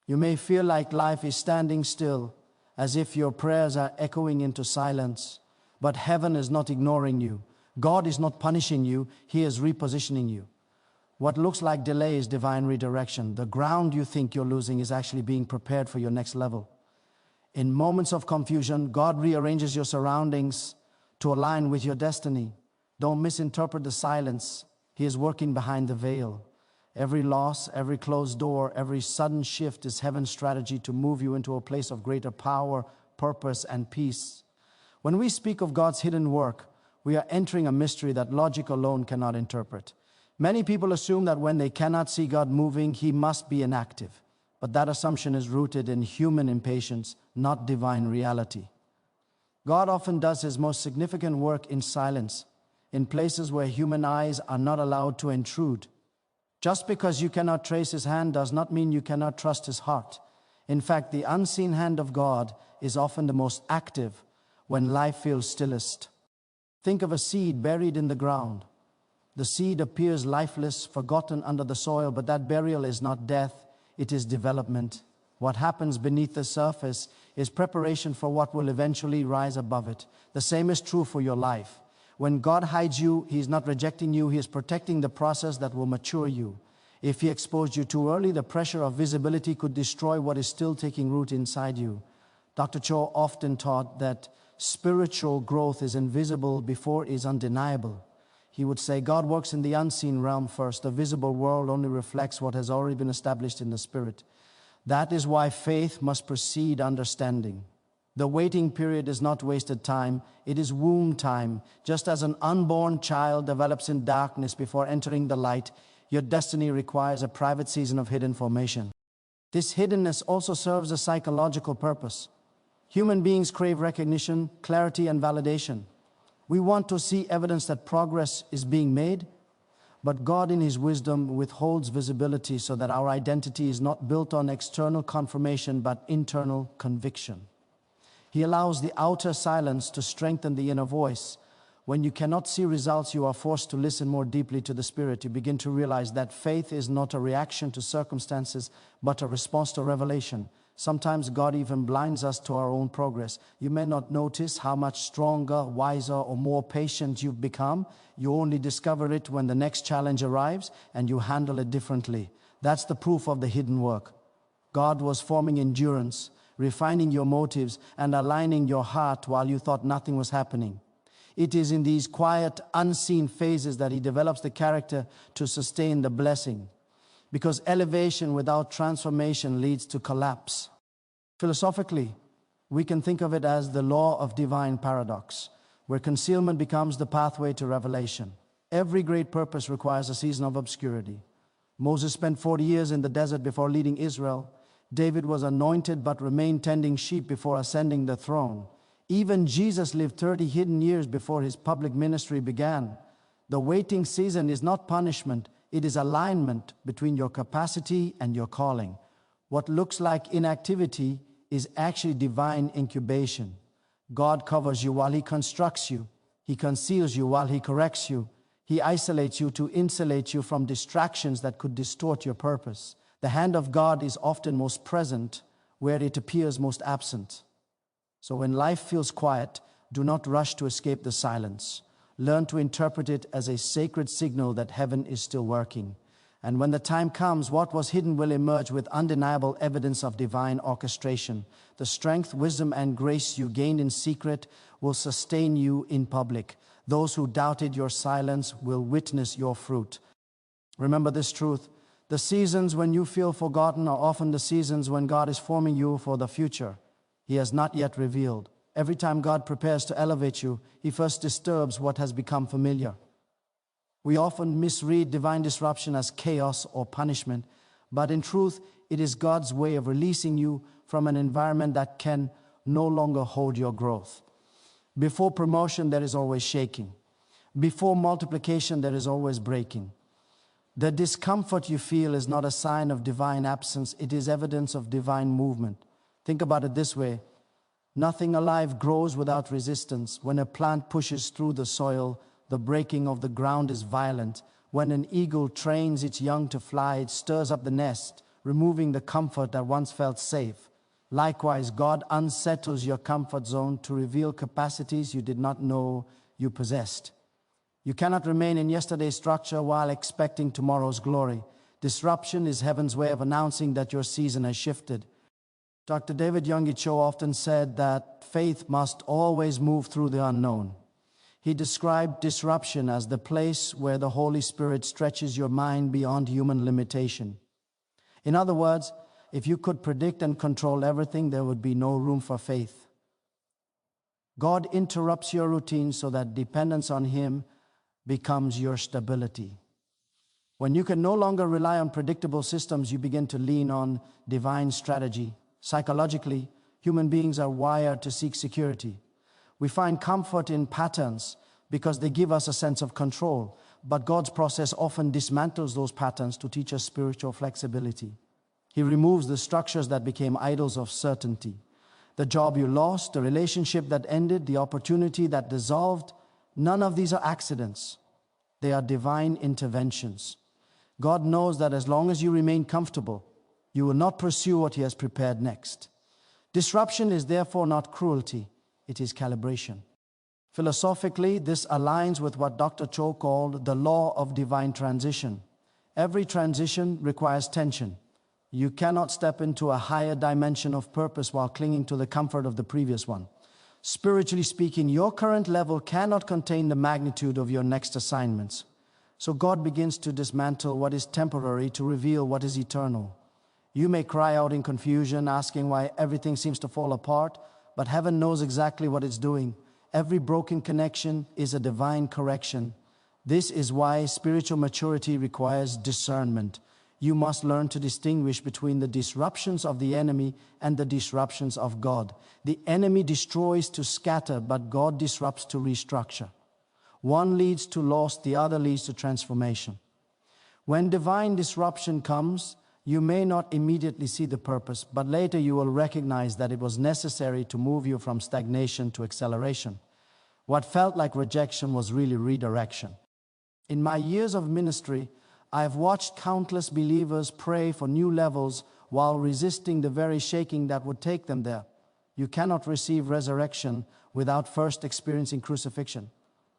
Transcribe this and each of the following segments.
You may feel like life is standing still, as if your prayers are echoing into silence. But heaven is not ignoring you. God is not punishing you. He is repositioning you. What looks like delay is divine redirection. The ground you think you're losing is actually being prepared for your next level. In moments of confusion, God rearranges your surroundings to align with your destiny. Don't misinterpret the silence. He is working behind the veil. Every loss, every closed door, every sudden shift is heaven's strategy to move you into a place of greater power, purpose, and peace. When we speak of God's hidden work, we are entering a mystery that logic alone cannot interpret. Many people assume that when they cannot see God moving, He must be inactive. But that assumption is rooted in human impatience, not divine reality. God often does His most significant work in silence, in places where human eyes are not allowed to intrude. Just because you cannot trace His hand does not mean you cannot trust His heart. In fact, the unseen hand of God is often the most active when life feels stillest. Think of a seed buried in the ground. The seed appears lifeless, forgotten under the soil, but that burial is not death, it is development. What happens beneath the surface is preparation for what will eventually rise above it. The same is true for your life. When God hides you, He is not rejecting you, He is protecting the process that will mature you. If He exposed you too early, the pressure of visibility could destroy what is still taking root inside you. Dr. Cho often taught that spiritual growth is invisible before it is undeniable. He would say, God works in the unseen realm first. The visible world only reflects what has already been established in the spirit. That is why faith must precede understanding. The waiting period is not wasted time, it is womb time. Just as an unborn child develops in darkness before entering the light, your destiny requires a private season of hidden formation. This hiddenness also serves a psychological purpose. Human beings crave recognition, clarity, and validation. We want to see evidence that progress is being made, but God in His wisdom withholds visibility so that our identity is not built on external confirmation but internal conviction. He allows the outer silence to strengthen the inner voice. When you cannot see results, you are forced to listen more deeply to the Spirit. You begin to realize that faith is not a reaction to circumstances, but a response to revelation. Sometimes God even blinds us to our own progress. You may not notice how much stronger, wiser, or more patient you've become. You only discover it when the next challenge arrives and you handle it differently. That's the proof of the hidden work. God was forming endurance, refining your motives, and aligning your heart while you thought nothing was happening. It is in these quiet, unseen phases that He develops the character to sustain the blessing. Because elevation without transformation leads to collapse. Philosophically, we can think of it as the law of divine paradox, where concealment becomes the pathway to revelation. Every great purpose requires a season of obscurity. Moses spent 40 years in the desert before leading Israel. David was anointed but remained tending sheep before ascending the throne. Even Jesus lived 30 hidden years before His public ministry began. The waiting season is not punishment, it is alignment between your capacity and your calling. What looks like inactivity is actually divine incubation. God covers you while He constructs you. He conceals you while He corrects you. He isolates you to insulate you from distractions that could distort your purpose. The hand of God is often most present where it appears most absent. So when life feels quiet, do not rush to escape the silence. Learn to interpret it as a sacred signal that heaven is still working. And when the time comes, what was hidden will emerge with undeniable evidence of divine orchestration. The strength, wisdom, and grace you gained in secret will sustain you in public. Those who doubted your silence will witness your fruit. Remember this truth. The seasons when you feel forgotten are often the seasons when God is forming you for the future He has not yet revealed. Every time God prepares to elevate you, He first disturbs what has become familiar. We often misread divine disruption as chaos or punishment, but in truth, it is God's way of releasing you from an environment that can no longer hold your growth. Before promotion, there is always shaking. Before multiplication, there is always breaking. The discomfort you feel is not a sign of divine absence, it is evidence of divine movement. Think about it this way. Nothing alive grows without resistance. When a plant pushes through the soil, the breaking of the ground is violent. When an eagle trains its young to fly, it stirs up the nest. removing the comfort that once felt safe. Likewise, God unsettles your comfort zone to reveal capacities you did not know you possessed. You cannot remain in yesterday's structure while expecting tomorrow's glory. Disruption is heaven's way of announcing that your season has shifted. Dr. David Yonggi Cho often said that faith must always move through the unknown. He described disruption as the place where the Holy Spirit stretches your mind beyond human limitation. In other words, if you could predict and control everything, there would be no room for faith. God interrupts your routine so that dependence on Him becomes your stability. When you can no longer rely on predictable systems, you begin to lean on divine strategy. Psychologically, human beings are wired to seek security. We find comfort in patterns because they give us a sense of control, but God's process often dismantles those patterns to teach us spiritual flexibility. He removes the structures that became idols of certainty. The job you lost, the relationship that ended, the opportunity that dissolved, none of these are accidents. They are divine interventions. God knows that as long as you remain comfortable, you will not pursue what He has prepared next. Disruption is therefore not cruelty, it is calibration. Philosophically, this aligns with what Dr. Cho called the law of divine transition. Every transition requires tension. You cannot step into a higher dimension of purpose while clinging to the comfort of the previous one. Spiritually speaking, your current level cannot contain the magnitude of your next assignments. So God begins to dismantle what is temporary to reveal what is eternal. You may cry out in confusion, asking why everything seems to fall apart, but heaven knows exactly what it's doing. Every broken connection is a divine correction. This is why spiritual maturity requires discernment. You must learn to distinguish between the disruptions of the enemy and the disruptions of God. The enemy destroys to scatter, but God disrupts to restructure. One leads to loss, the other leads to transformation. When divine disruption comes, you may not immediately see the purpose, but later you will recognize that it was necessary to move you from stagnation to acceleration. What felt like rejection was really redirection. In my years of ministry, I have watched countless believers pray for new levels while resisting the very shaking that would take them there. You cannot receive resurrection without first experiencing crucifixion.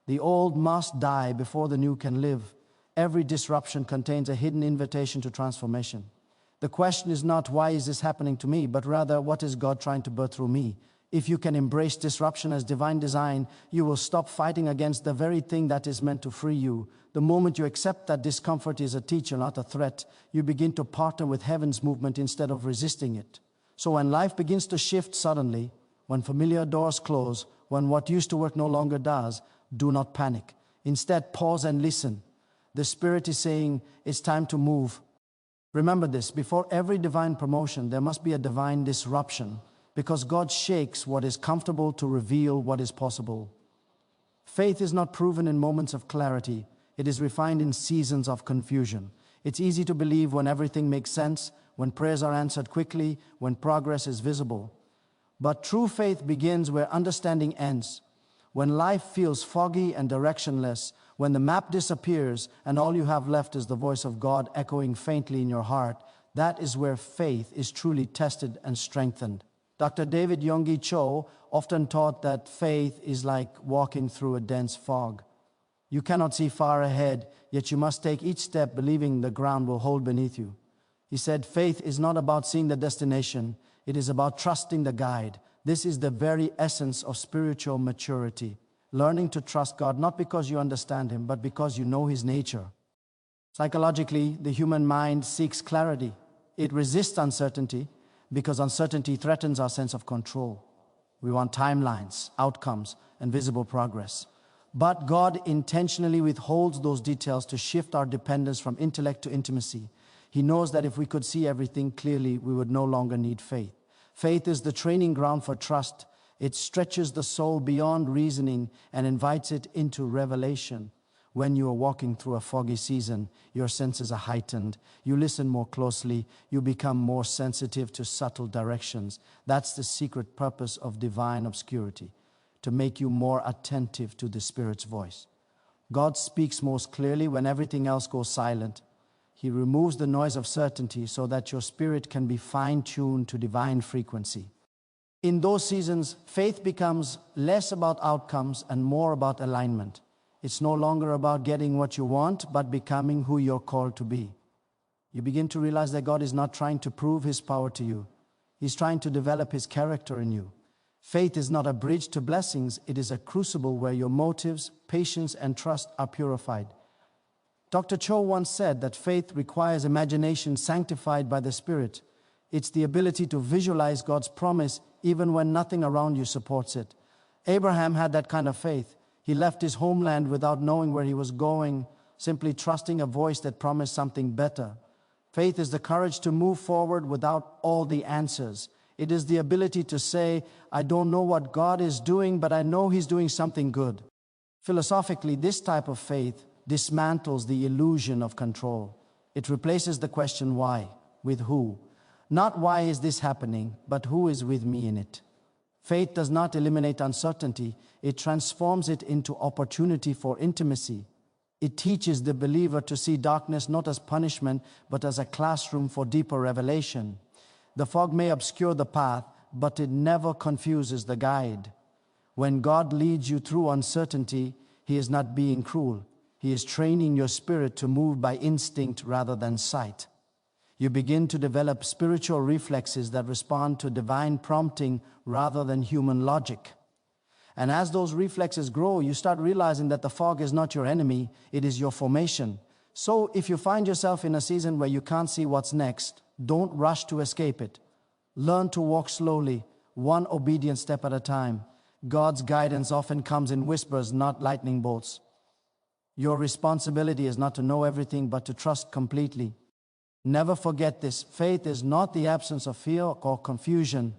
The old must die before the new can live. Every disruption contains a hidden invitation to transformation. The question is not, why is this happening to me, but rather, what is God trying to birth through me? If you can embrace disruption as divine design, you will stop fighting against the very thing that is meant to free you. The moment you accept that discomfort is a teacher, not a threat, you begin to partner with heaven's movement instead of resisting it. So when life begins to shift suddenly, when familiar doors close, when what used to work no longer does, do not panic. Instead, pause and listen. The Spirit is saying, it's time to move. Remember this, before every divine promotion, there must be a divine disruption, because God shakes what is comfortable to reveal what is possible. Faith is not proven in moments of clarity. It is refined in seasons of confusion. It's easy to believe when everything makes sense, when prayers are answered quickly, when progress is visible. But true faith begins where understanding ends. When life feels foggy and directionless, when the map disappears and all you have left is the voice of God echoing faintly in your heart, that is where faith is truly tested and strengthened. Dr. David Yonggi Cho often taught that faith is like walking through a dense fog. You cannot see far ahead, yet you must take each step believing the ground will hold beneath you. He said, faith is not about seeing the destination, it is about trusting the guide. This is the very essence of spiritual maturity. Learning to trust God, not because you understand Him, but because you know His nature. Psychologically, the human mind seeks clarity. It resists uncertainty because uncertainty threatens our sense of control. We want timelines, outcomes, and visible progress. But God intentionally withholds those details to shift our dependence from intellect to intimacy. He knows that if we could see everything clearly, we would no longer need faith. Faith is the training ground for trust. It stretches the soul beyond reasoning and invites it into revelation. When you are walking through a foggy season, your senses are heightened. You listen more closely. You become more sensitive to subtle directions. That's the secret purpose of divine obscurity, to make you more attentive to the Spirit's voice. God speaks most clearly when everything else goes silent. He removes the noise of certainty so that your spirit can be fine-tuned to divine frequency. In those seasons, faith becomes less about outcomes and more about alignment. It's no longer about getting what you want, but becoming who you're called to be. You begin to realize that God is not trying to prove His power to you. He's trying to develop His character in you. Faith is not a bridge to blessings. It is a crucible where your motives, patience, and trust are purified. Dr. Cho once said that faith requires imagination sanctified by the Spirit. It's the ability to visualize God's promise even when nothing around you supports it. Abraham had that kind of faith. He left his homeland without knowing where he was going, simply trusting a voice that promised something better. Faith is the courage to move forward without all the answers. It is the ability to say, I don't know what God is doing, but I know He's doing something good. Philosophically, this type of faith dismantles the illusion of control. It replaces the question why with who. Not why is this happening, but who is with me in it. Faith does not eliminate uncertainty. It transforms it into opportunity for intimacy. It teaches the believer to see darkness not as punishment, but as a classroom for deeper revelation. The fog may obscure the path, but it never confuses the guide. When God leads you through uncertainty, He is not being cruel. He is training your spirit to move by instinct rather than sight. You begin to develop spiritual reflexes that respond to divine prompting rather than human logic. And as those reflexes grow, you start realizing that the fog is not your enemy, it is your formation. So if you find yourself in a season where you can't see what's next, don't rush to escape it. Learn to walk slowly, one obedient step at a time. God's guidance often comes in whispers, not lightning bolts. Your responsibility is not to know everything, but to trust completely. Never forget this. Faith is not the absence of fear or confusion.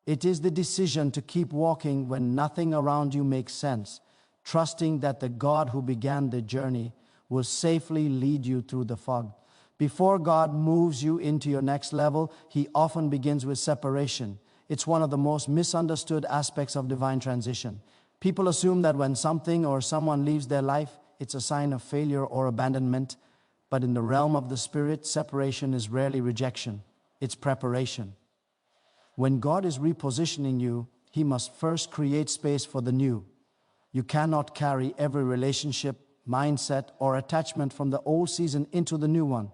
It is the decision to keep walking when nothing around you makes sense, trusting that the God who began the journey will safely lead you through the fog. Before God moves you into your next level, He often begins with separation. It's one of the most misunderstood aspects of divine transition. People assume that when something or someone leaves their life, it's a sign of failure or abandonment. But in the realm of the Spirit, separation is rarely rejection. It's preparation. When God is repositioning you, He must first create space for the new. You cannot carry every relationship, mindset, or attachment from the old season into the new one.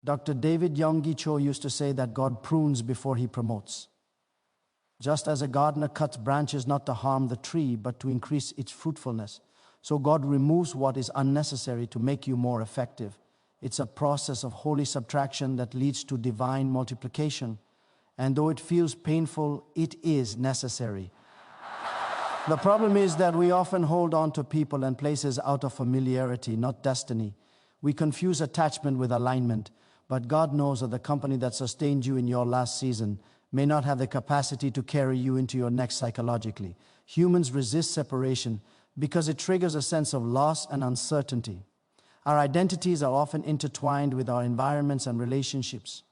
Dr. David Yonggi Cho used to say that God prunes before He promotes. Just as a gardener cuts branches not to harm the tree, but to increase its fruitfulness, so God removes what is unnecessary to make you more effective. It's a process of holy subtraction that leads to divine multiplication. And though it feels painful, it is necessary. The problem is that we often hold on to people and places out of familiarity, not destiny. We confuse attachment with alignment, but God knows that the company that sustained you in your last season may not have the capacity to carry you into your next psychologically. Humans resist separation because it triggers a sense of loss and uncertainty. Our identities are often intertwined with our environments and relationships.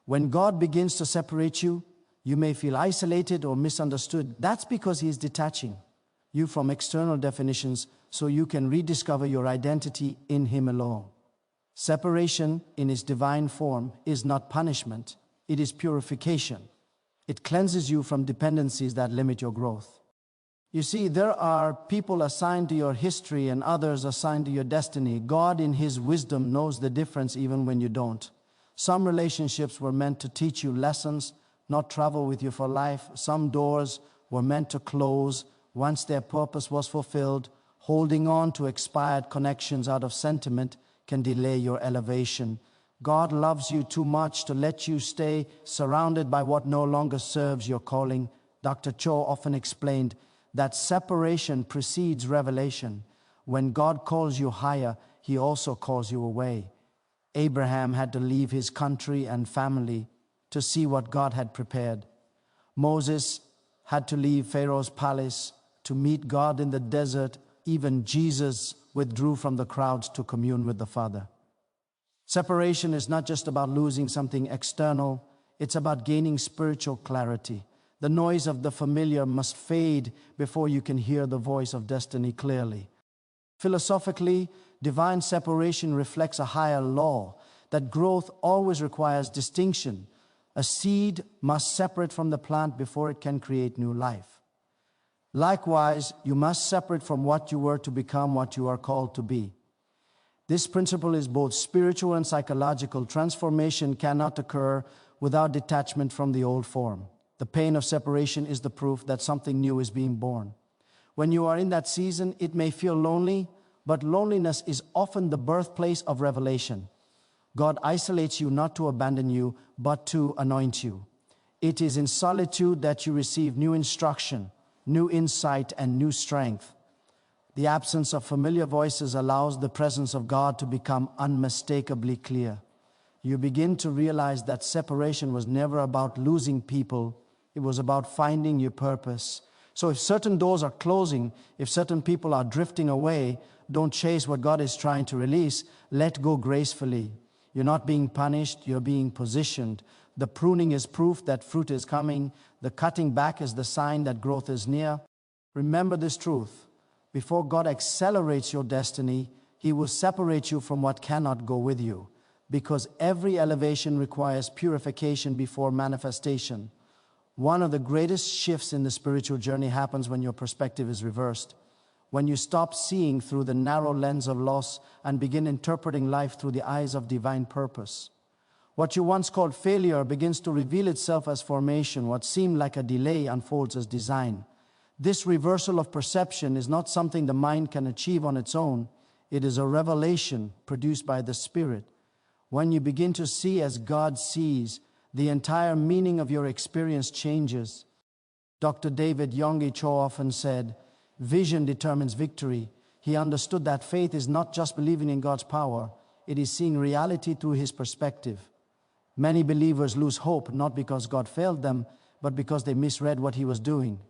When God begins to separate you, you may feel isolated or misunderstood. That's because He is detaching you from external definitions so you can rediscover your identity in Him alone. Separation in its divine form is not punishment, it is purification. It cleanses you from dependencies that limit your growth. You see, there are people assigned to your history and others assigned to your destiny. God in His wisdom knows the difference even when you don't. Some relationships were meant to teach you lessons, not travel with you for life. Some doors were meant to close once their purpose was fulfilled. Holding on to expired connections out of sentiment can delay your elevation. God loves you too much to let you stay surrounded by what no longer serves your calling. Dr. Cho often explained that separation precedes revelation. When God calls you higher, He also calls you away. Abraham had to leave his country and family to see what God had prepared. Moses had to leave Pharaoh's palace to meet God in the desert. Even Jesus withdrew from the crowds to commune with the Father. Separation is not just about losing something external, it's about gaining spiritual clarity. The noise of the familiar must fade before you can hear the voice of destiny clearly. Philosophically, divine separation reflects a higher law that growth always requires distinction. A seed must separate from the plant before it can create new life. Likewise, you must separate from what you were to become what you are called to be. This principle is both spiritual and psychological. Transformation cannot occur without detachment from the old form. The pain of separation is the proof that something new is being born. When you are in that season, it may feel lonely, but loneliness is often the birthplace of revelation. God isolates you not to abandon you, but to anoint you. It is in solitude that you receive new instruction, new insight, and new strength. The absence of familiar voices allows the presence of God to become unmistakably clear. You begin to realize that separation was never about losing people. It was about finding your purpose. So if certain doors are closing, if certain people are drifting away, don't chase what God is trying to release. Let go gracefully. You're not being punished, you're being positioned. The pruning is proof that fruit is coming. The cutting back is the sign that growth is near. Remember this truth. Before God accelerates your destiny, He will separate you from what cannot go with you, because every elevation requires purification before manifestation. One of the greatest shifts in the spiritual journey happens when your perspective is reversed, when you stop seeing through the narrow lens of loss and begin interpreting life through the eyes of divine purpose. What you once called failure begins to reveal itself as formation. What seemed like a delay unfolds as design. This reversal of perception is not something the mind can achieve on its own. It is a revelation produced by the Spirit. When you begin to see as God sees, the entire meaning of your experience changes. Dr. David Yonggi Cho often said, "Vision determines victory." He understood that faith is not just believing in God's power, it is seeing reality through His perspective. Many believers lose hope not because God failed them, but because they misread what He was doing.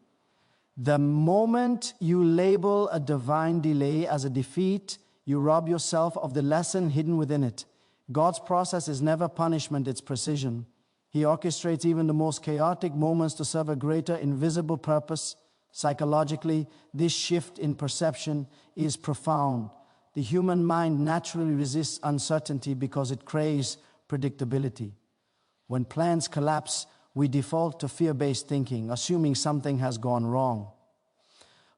The moment you label a divine delay as a defeat, you rob yourself of the lesson hidden within it. God's process is never punishment, it's precision. He orchestrates even the most chaotic moments to serve a greater invisible purpose. Psychologically, this shift in perception is profound. The human mind naturally resists uncertainty because it craves predictability. When plans collapse, we default to fear-based thinking, assuming something has gone wrong.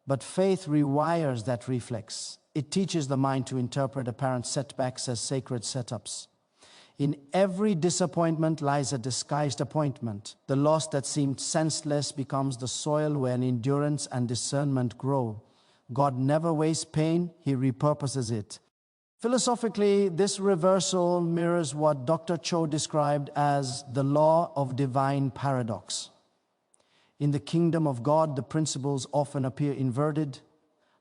But faith rewires that reflex. It teaches the mind to interpret apparent setbacks as sacred setups. In every disappointment lies a disguised appointment. The loss that seemed senseless becomes the soil where endurance and discernment grow. God never wastes pain, He repurposes it. Philosophically, this reversal mirrors what Dr. Cho described as the law of divine paradox. In the kingdom of God, the principles often appear inverted.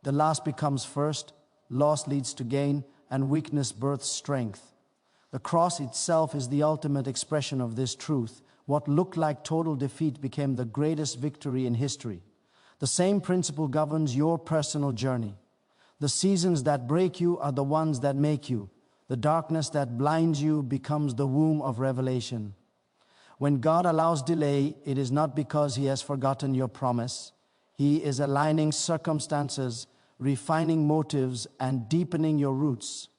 The last becomes first, loss leads to gain, and weakness births strength. The cross itself is the ultimate expression of this truth. What looked like total defeat became the greatest victory in history. The same principle governs your personal journey. The seasons that break you are the ones that make you. The darkness that blinds you becomes the womb of revelation. When God allows delay, it is not because He has forgotten your promise. He is aligning circumstances, refining motives, and deepening your roots.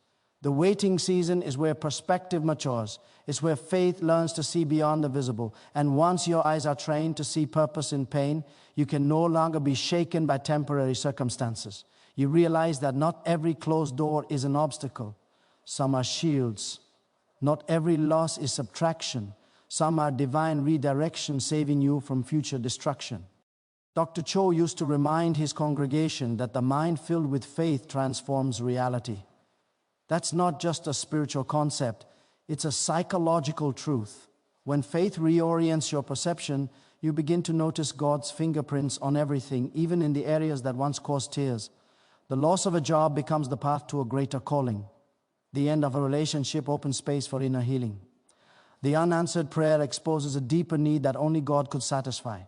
The waiting season is where perspective matures. It's where faith learns to see beyond the visible. And once your eyes are trained to see purpose in pain, you can no longer be shaken by temporary circumstances. You realize that not every closed door is an obstacle. Some are shields. Not every loss is subtraction. Some are divine redirection, saving you from future destruction. Dr. Cho used to remind his congregation that the mind filled with faith transforms reality. That's not just a spiritual concept, it's a psychological truth. When faith reorients your perception, you begin to notice God's fingerprints on everything, even in the areas that once caused tears. The loss of a job becomes the path to a greater calling. The end of a relationship opens space for inner healing. The unanswered prayer exposes a deeper need that only God could satisfy.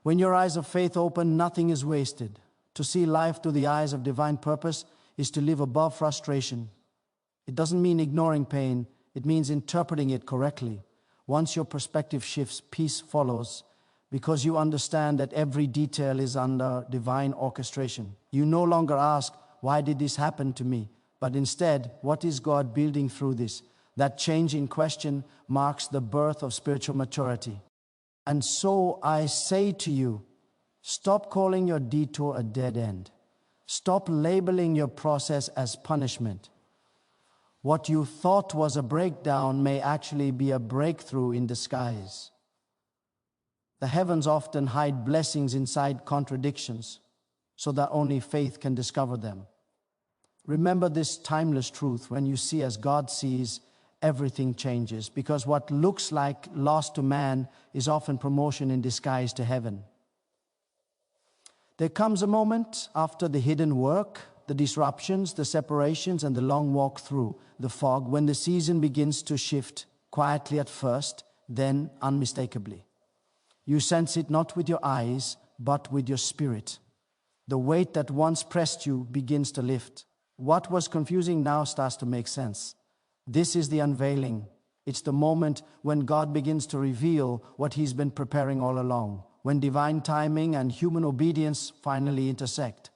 When your eyes of faith open, nothing is wasted. To see life through the eyes of divine purpose is to live above frustration. It doesn't mean ignoring pain, it means interpreting it correctly. Once your perspective shifts, peace follows, because you understand that every detail is under divine orchestration. You no longer ask, why did this happen to me? But instead, what is God building through this? That change in question marks the birth of spiritual maturity. And so I say to you, stop calling your detour a dead end. Stop labeling your process as punishment. What you thought was a breakdown may actually be a breakthrough in disguise. The heavens often hide blessings inside contradictions, so that only faith can discover them. Remember this timeless truth: when you see as God sees, everything changes, because what looks like loss to man is often promotion in disguise to heaven. There comes a moment after the hidden work, the disruptions, the separations, and the long walk through the fog, when the season begins to shift, quietly at first, then unmistakably. You sense it not with your eyes, but with your spirit. The weight that once pressed you begins to lift. What was confusing now starts to make sense. This is the unveiling. It's the moment when God begins to reveal what He's been preparing all along, when divine timing and human obedience finally intersect.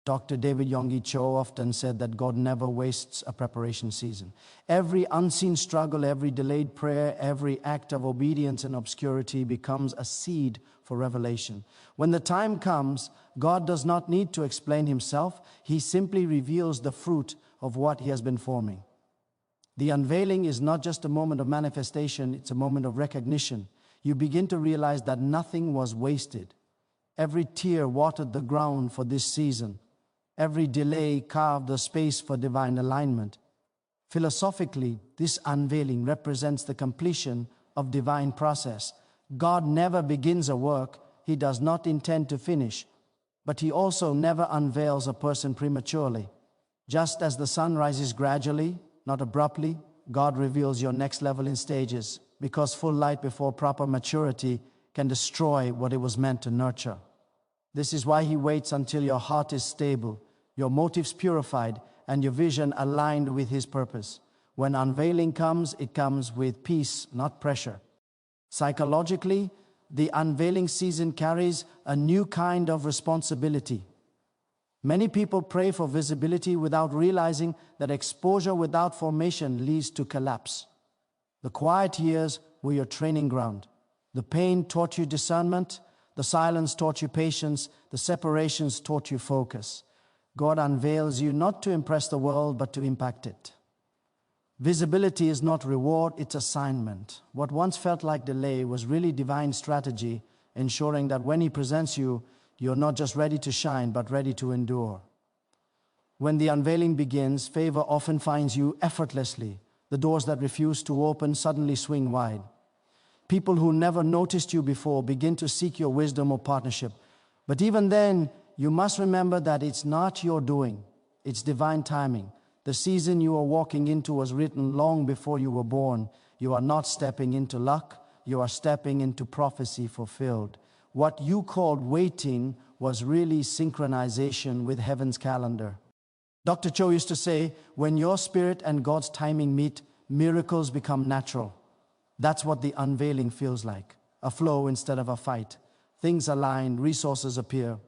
Dr. David Yonggi Cho often said that God never wastes a preparation season. Every unseen struggle, every delayed prayer, every act of obedience in obscurity becomes a seed for revelation. When the time comes, God does not need to explain Himself. He simply reveals the fruit of what He has been forming. The unveiling is not just a moment of manifestation, it's a moment of recognition. You begin to realize that nothing was wasted. Every tear watered the ground for this season. Every delay carved the space for divine alignment. Philosophically, this unveiling represents the completion of divine process. God never begins a work He does not intend to finish, but He also never unveils a person prematurely. Just as the sun rises gradually, not abruptly, God reveals your next level in stages, because full light before proper maturity can destroy what it was meant to nurture. This is why He waits until your heart is stable, your motives purified, and your vision aligned with His purpose. When unveiling comes, it comes with peace, not pressure. Psychologically, the unveiling season carries a new kind of responsibility. Many people pray for visibility without realizing that exposure without formation leads to collapse. The quiet years were your training ground. The pain taught you discernment. The silence taught you patience. The separations taught you focus. God unveils you not to impress the world, but to impact it. Visibility is not reward, it's assignment. What once felt like delay was really divine strategy, ensuring that when He presents you, you're not just ready to shine, but ready to endure. When the unveiling begins, favor often finds you effortlessly. The doors that refuse to open suddenly swing wide. People who never noticed you before begin to seek your wisdom or partnership. But even then, you must remember that it's not your doing, it's divine timing. The season you are walking into was written long before you were born. You are not stepping into luck, you are stepping into prophecy fulfilled. What you called waiting was really synchronization with heaven's calendar. Dr. Cho used to say, when your spirit and God's timing meet, miracles become natural. That's what the unveiling feels like, a flow instead of a fight. Things align, resources appear.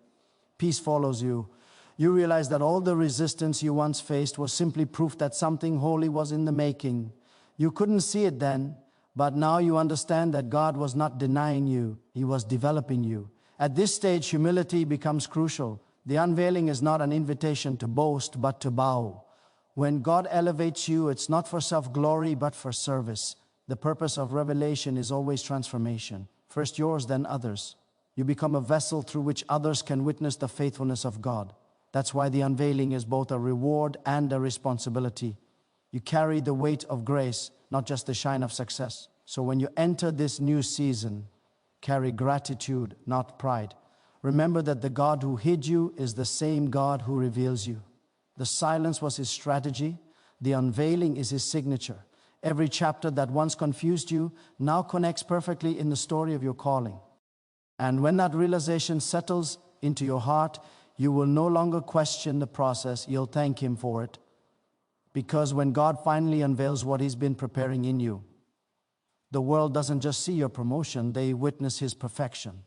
Peace follows you. You realize that all the resistance you once faced was simply proof that something holy was in the making. You couldn't see it then, but now you understand that God was not denying you, He was developing you. At this stage, humility becomes crucial. The unveiling is not an invitation to boast, but to bow. When God elevates you, it's not for self-glory, but for service. The purpose of revelation is always transformation. First yours, then others. You become a vessel through which others can witness the faithfulness of God. That's why the unveiling is both a reward and a responsibility. You carry the weight of grace, not just the shine of success. So when you enter this new season, carry gratitude, not pride. Remember that the God who hid you is the same God who reveals you. The silence was His strategy. The unveiling is His signature. Every chapter that once confused you now connects perfectly in the story of your calling. And when that realization settles into your heart, you will no longer question the process. You'll thank Him for it. Because when God finally unveils what He's been preparing in you, the world doesn't just see your promotion, they witness His perfection.